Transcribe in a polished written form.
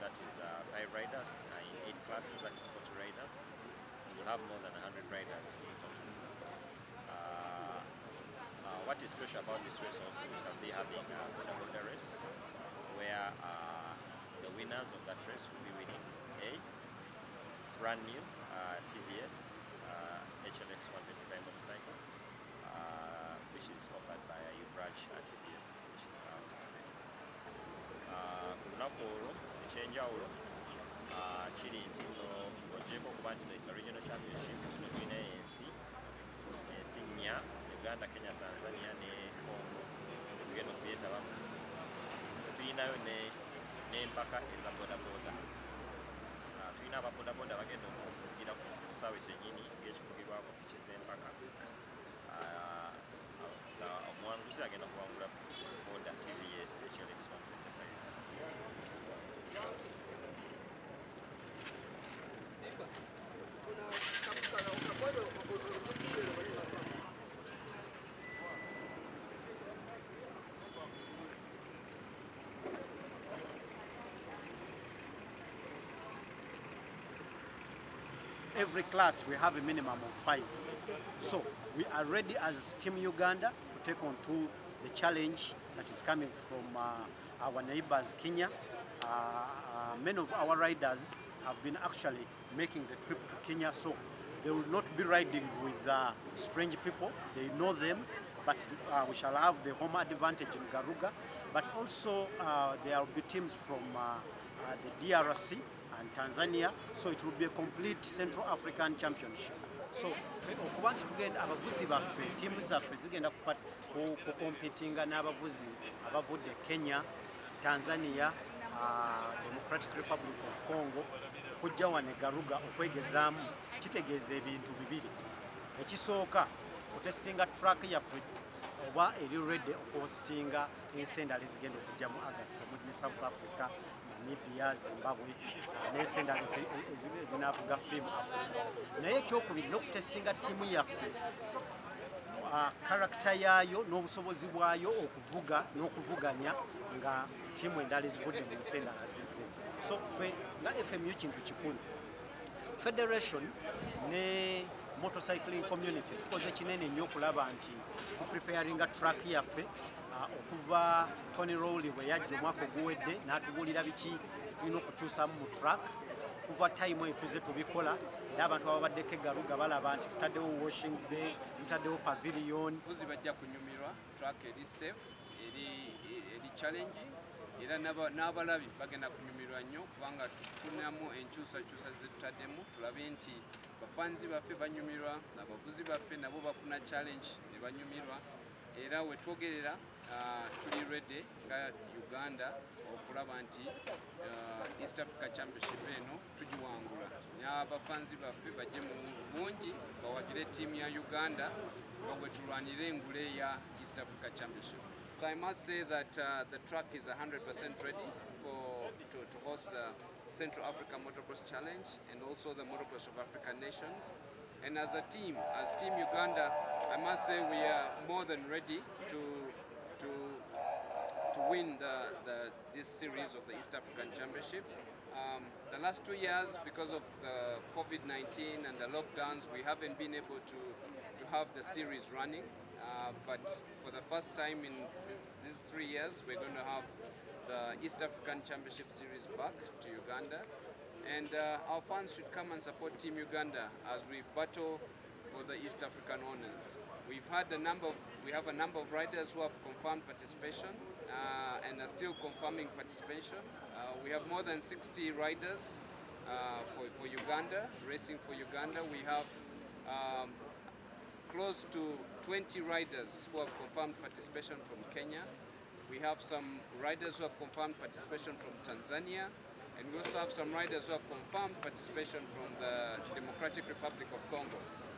that is 5 riders in 8 classes, that is 40 riders. We'll have more than 100 riders in total. What is special about this race also, we shall be having a boda race, where the winners of that race will be winning a brand new TVS HLX 125 motorcycle, which is offered by a branch at TVS, which is our estimate. Ku lunaku olwo ekyenjawulo kiri nti ogyeko okuba nti no is a regional championship, kino tulina ensi 4, Uganda, Kenya, Tanzania ne Congo ezigenda okubyetabamu. Tulinayo n'empaka eza bodaboda. Tulina ababodaboda bagenda okuvugira ku kisaawe kyennyini ng'ekivugirwako piki z'empaka. Omuwanguzi agenda kuwangula boda TVS HLX 125. Every class we have a minimum of 5. So we are ready as Team Uganda to take on to the challenge that is coming from our neighbors Kenya. Many of our riders have been actually making the trip to Kenya, so they will not be riding with strange people. They know them, but we shall have the home advantage in Garuga. But also there will be teams from the DRC and Tanzania, so it will be a complete Central African Championship. So okuba nti tugenda abavuzi baffe tiimu zaffe zigenda kukompetinga n'abavuzi abavudde Kenya, Tanzania, Democratic Republic of Congo kujja wano e Garuga okwegezaamu. Kitegeeza ebintu bibiri. Ekisooka otestinga track yaffe oba eri ready okuhostinga ensendali zigenda okujja mu August mu South Africa, Namibia, Zimbabwe n'ensendali ezinaavuga film Africa. Naye ekyokubiri n'okutestinga ttiimu yaffe karakita yaayo n'obusobozi bwayo okuvuga n'okuvuganya nga ttiimu endala ezivudde mu nsendala zizze. So ffe nga FMU kintu kikulu. Federation ne motorcycling community tukoze kinene nnyo okulaba nti tupreparinga track yaffe okuva Tony Rowley bwe yajja omwaka oguwedde n'atubuulira biki tulina okukyusamu mu track. Kuva time eyo tuze tubikola era abantu ababaddeko e Garuga balaba nti tutaddewo washing bay, tutaddewo pavilion. Abavuzi bajja kunyumirwa, track eri safe, eri challenging, era n'abalabi bagenda kunyumirwa nnyo kubanga tufunamu enkyusakyusa ze tutaddemu, tulabe nti bafanzi baffe banyumirwa, n'abavuzi baffe nabo bafuna challenge ne banyumirwa. Era we twogerera tuli ready nga Uganda okulaba nti East Africa Championship eno tugiwangula. N'abafanzi baffe bajje mu bungi bawagire ttiimu ya Uganda nga bwe tulwanira engule ya East Africa Championship. So I must say that the track is 100% ready to host the Central Africa Motocross Challenge and also the Motocross of African Nations. And as a team, as Team Uganda, I must say we are more than ready to win this series of the East African Championship. The last 2 years, because of the COVID-19 and the lockdowns, we haven't been able to have the series running. But for the first time in these 3 years, we're going to have the East African Championship Series back to Uganda. And our fans should come and support Team Uganda as we battle for the East African honors. We have a number of riders who have confirmed participation and are still confirming participation. We have more than 60 riders for Uganda, racing for Uganda. We have close to 20 riders who have confirmed participation from Kenya. We have some riders who have confirmed participation from Tanzania. And we also have some riders who have confirmed participation from the Democratic Republic of Congo.